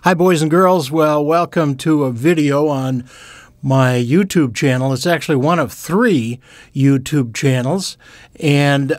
Hi, boys and girls. Well, welcome to a video on my YouTube channel. It's actually one of 3 YouTube channels, and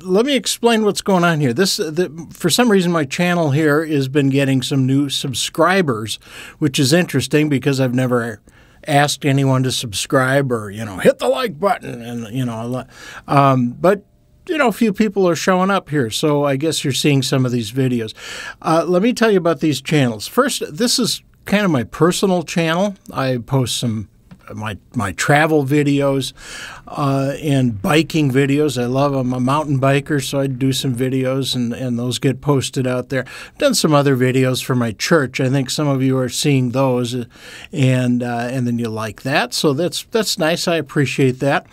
let me explain what's going on here. For some reason, my channel here has been getting some new subscribers, which is interesting because I've never asked anyone to subscribe or, hit the like button, and, but a few people are showing up here, so I guess you're seeing some of these videos. Let me tell you about these channels. First, this is kind of my personal channel. I post some my travel videos and biking videos. I love them. I'm a mountain biker, so I do some videos, and those get posted out there. I've done some other videos for my church. I think some of you are seeing those, and then you like that. So that's nice. I appreciate that.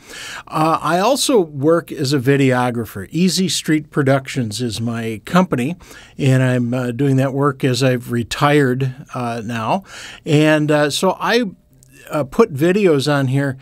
I also work as a videographer. Easy Street Productions is my company, and I'm doing that work as I've retired now. And so I put videos on here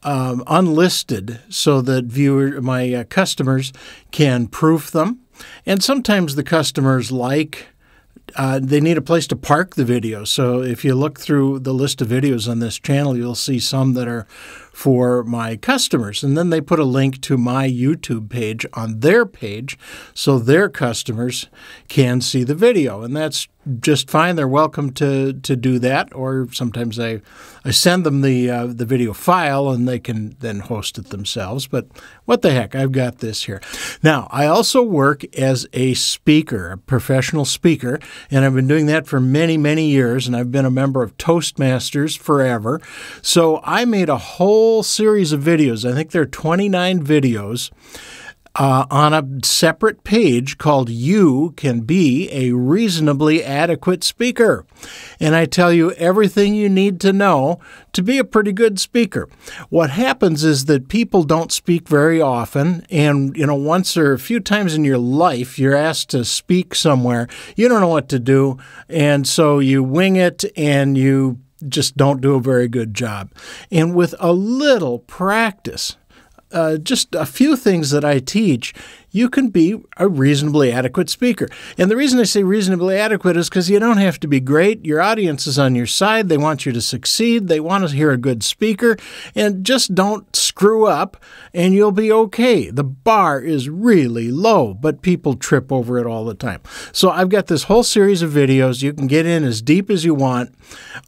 unlisted so that my customers can proof them. And sometimes the customers they need a place to park the video. So if you look through the list of videos on this channel, you'll see some that are for my customers. And then they put a link to my YouTube page on their page so their customers can see the video. And that's just fine. They're welcome to do that. Or sometimes I send them the video file and they can then host it themselves. But what the heck, I've got this here. Now, I also work as a speaker, a professional speaker, and I've been doing that for many, many years, and I've been a member of Toastmasters forever. So I made a whole series of videos. I think there are 29 videos on a separate page called You Can Be a Reasonably Adequate Speaker. And I tell you everything you need to know to be a pretty good speaker. What happens is that people don't speak very often, and once or a few times in your life you're asked to speak somewhere, you don't know what to do, and so you wing it and you just don't do a very good job. And with a little practice, just a few things that I teach, you can be a reasonably adequate speaker. And the reason I say reasonably adequate is because you don't have to be great. Your audience is on your side. They want you to succeed. They want to hear a good speaker. And just don't screw up and you'll be okay. The bar is really low, but people trip over it all the time. So I've got this whole series of videos. You can get in as deep as you want.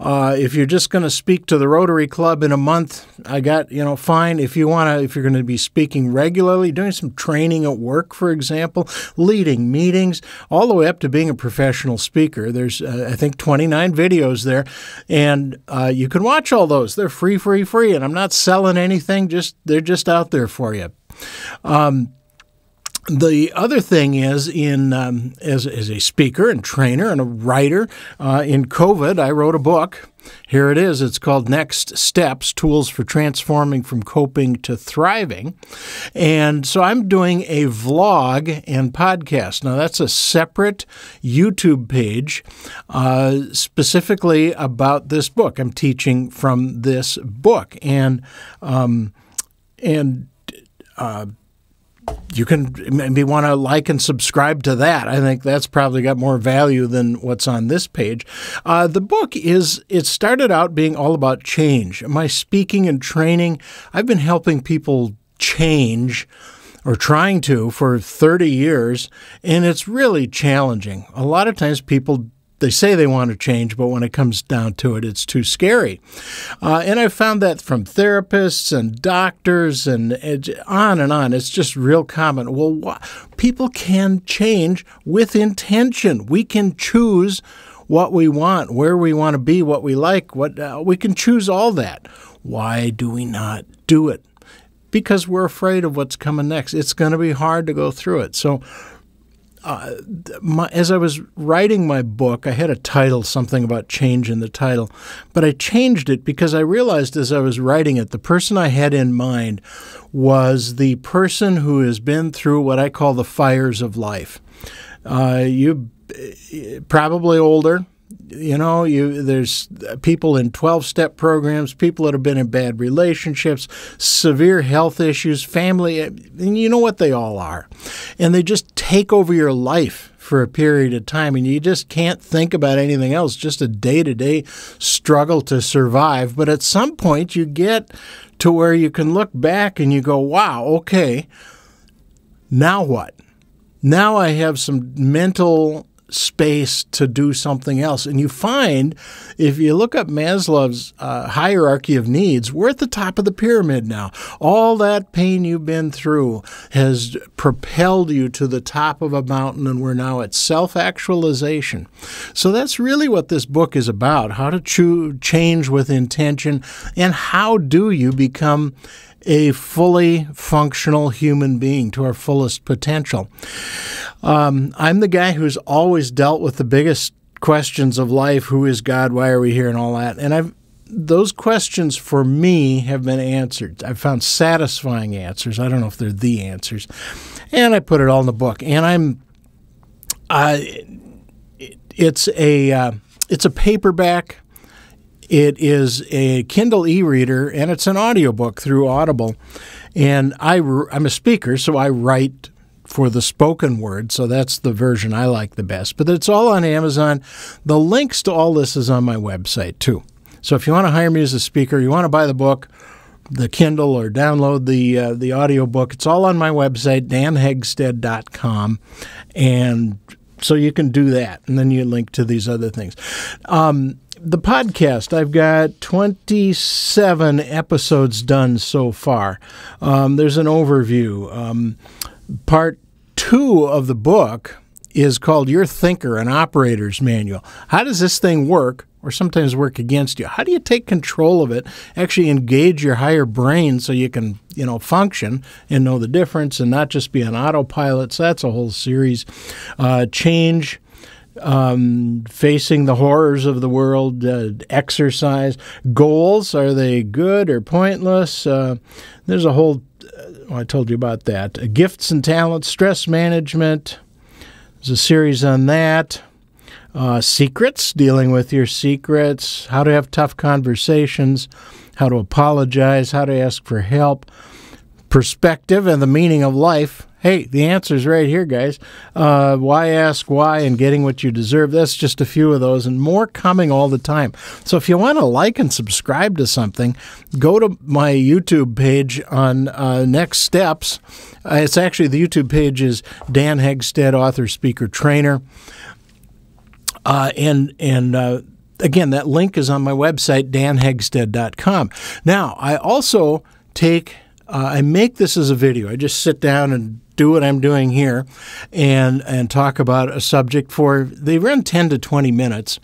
If you're just going to speak to the Rotary Club in a month, I got, fine. If you're going to be speaking regularly, doing some training at work, for example, leading meetings, all the way up to being a professional speaker. There's, I think, 29 videos there, and you can watch all those. They're free, and I'm not selling anything. They're just out there for you. The other thing is, as a speaker and trainer and a writer, in COVID, I wrote a book. Here it is. It's called Next Steps, Tools for Transforming from Coping to Thriving. And so I'm doing a vlog and podcast. Now, that's a separate YouTube page specifically about this book. I'm teaching from this book. And you can maybe want to like and subscribe to that. I think that's probably got more value than what's on this page. The book it started out being all about change. My speaking and training, I've been helping people change, or trying to, for 30 years, and it's really challenging. A lot of times they say they want to change, but when it comes down to it, it's too scary. And I've found that from therapists and doctors and on and on. It's just real common. Well, people can change with intention. We can choose what we want, where we want to be, what we like. We can choose all that. Why do we not do it? Because we're afraid of what's coming next. It's going to be hard to go through it. So as I was writing my book, I had a title, something about change in the title, but I changed it because I realized as I was writing it, the person I had in mind was the person who has been through what I call the fires of life. You probably older. There's people in 12-step programs, people that have been in bad relationships, severe health issues, family, and you know what they all are. And they just take over your life for a period of time and you just can't think about anything else, just a day-to-day struggle to survive. But at some point you get to where you can look back and you go, wow, okay, now what? Now I have some mental space to do something else. And you find, if you look up Maslow's hierarchy of needs, we're at the top of the pyramid now. All that pain you've been through has propelled you to the top of a mountain, and we're now at self-actualization. So that's really what this book is about, how to change with intention, and how do you become a fully functional human being to our fullest potential. I'm the guy who's always dealt with the biggest questions of life: who is God, why are we here, and all that. And those questions for me have been answered. I've found satisfying answers. I don't know if they're the answers. And I put it all in the book. And it's a paperback. It is a Kindle e-reader, and it's an audiobook through Audible. And I'm a speaker, so I write for the spoken word, so that's the version I like the best. But it's all on Amazon. The links to all this is on my website, too. So if you want to hire me as a speaker, you want to buy the book, the Kindle, or download the audiobook, it's all on my website, danhegstead.com. And so you can do that, and then you link to these other things. The podcast, I've got 27 episodes done so far. There's an overview. Part 2 of the book is called Your Thinker, an Operator's Manual. How does this thing work, or sometimes work against you? How do you take control of it, actually engage your higher brain so you can, function and know the difference and not just be on autopilot? So that's a whole series. Change. Facing the horrors of the world, exercise, goals, are they good or pointless? There's a whole, I told you about that. Gifts and talents, stress management, there's a series on that. Secrets, dealing with your secrets, how to have tough conversations, how to apologize, how to ask for help, perspective and the meaning of life. Hey, the answer's right here, guys. Why ask why and getting what you deserve. That's just a few of those, and more coming all the time. So if you want to like and subscribe to something, go to my YouTube page on Next Steps. It's actually, the YouTube page is Dan Hegstead, author, speaker, trainer. Again, that link is on my website, danhegstead.com. Now, I also I make this as a video. I just sit down and do what I'm doing here and talk about a subject they run 10 to 20 minutes.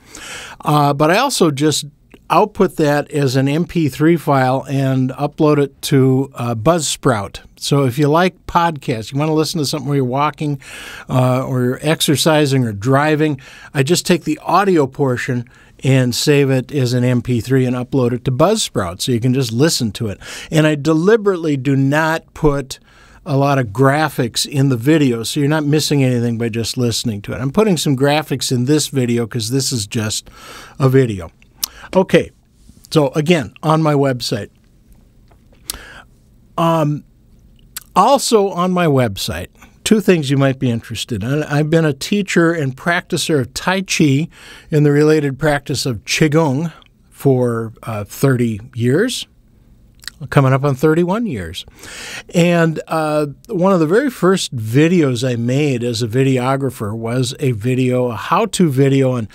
But I also just output that as an MP3 file and upload it to Buzzsprout. So if you like podcasts, you want to listen to something where you're walking or you're exercising or driving, I just take the audio portion and save it as an MP3 and upload it to Buzzsprout so you can just listen to it. And I deliberately do not put a lot of graphics in the video, so you're not missing anything by just listening to it. I'm putting some graphics in this video because this is just a video. Okay, so again, on my website. Also on my website, 2 things you might be interested in. I've been a teacher and practicer of Tai Chi and the related practice of Qigong for 30 years, coming up on 31 years. And one of the very first videos I made as a videographer was a how-to video on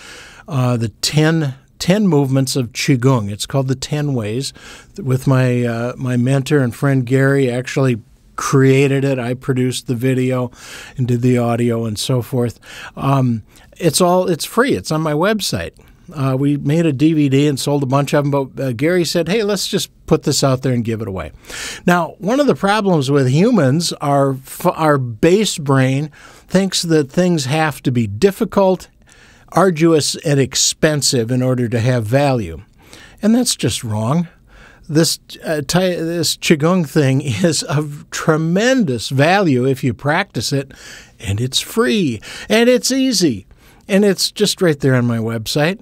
the 10 movements of Qigong. It's called the 10 Ways. With my mentor and friend Gary, actually created it. I produced the video and did the audio and so forth. It's free. It's on my website. We made a DVD and sold a bunch of them, but Gary said, hey, let's just put this out there and give it away. Now, one of the problems with humans, our base brain thinks that things have to be difficult, arduous, and expensive in order to have value. And that's just wrong. This Qigong thing is of tremendous value if you practice it, and it's free, and it's easy, and it's just right there on my website.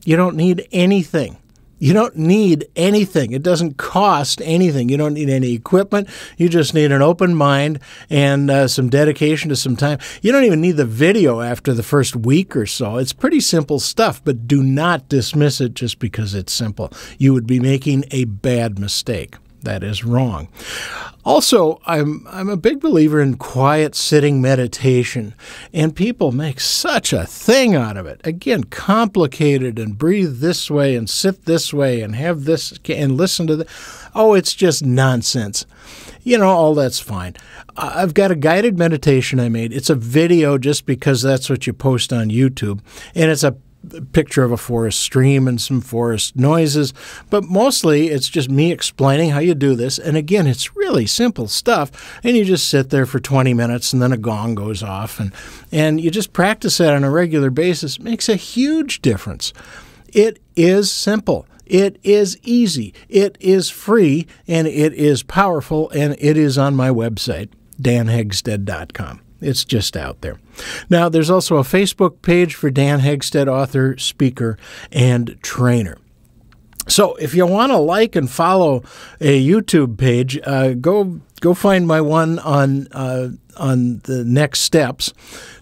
You don't need anything. You don't need anything. It doesn't cost anything. You don't need any equipment. You just need an open mind and some dedication to some time. You don't even need the video after the first week or so. It's pretty simple stuff, but do not dismiss it just because it's simple. You would be making a bad mistake. That is wrong. Also, I'm a big believer in quiet sitting meditation, and people make such a thing out of it. Again, complicated and breathe this way and sit this way and have this and listen to the. Oh, it's just nonsense. You know, all that's fine. I've got a guided meditation I made. It's a video just because that's what you post on YouTube, and it's a picture of a forest stream and some forest noises, but mostly it's just me explaining how you do this. And again, it's really simple stuff, and you just sit there for 20 minutes and then a gong goes off, and you just practice that on a regular basis. It makes a huge difference. It is simple. It is easy. It is free, and it is powerful, and it is on my website, danhegstead.com. It's just out there. Now, there's also a Facebook page for Dan Hegstead, author, speaker, and trainer. So if you want to like and follow a YouTube page, go find my one on the next steps,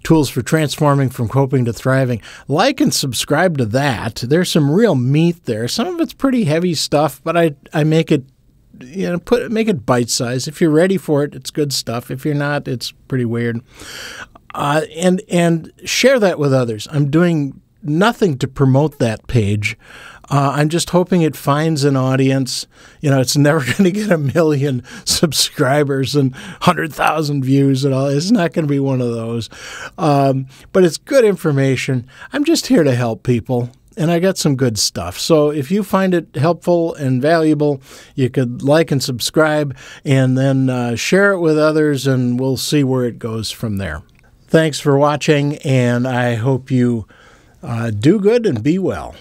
tools for transforming from coping to thriving. Like and subscribe to that. There's some real meat there. Some of it's pretty heavy stuff, but I make it, make it bite-sized. If you're ready for it, it's good stuff. If you're not, it's pretty weird. And share that with others. I'm doing nothing to promote that page. I'm just hoping it finds an audience. It's never going to get 1 million subscribers and 100,000 views and all. It's not going to be one of those. But it's good information. I'm just here to help people. And I got some good stuff. So if you find it helpful and valuable, you could like and subscribe and then share it with others, and we'll see where it goes from there. Thanks for watching, and I hope you do good and be well.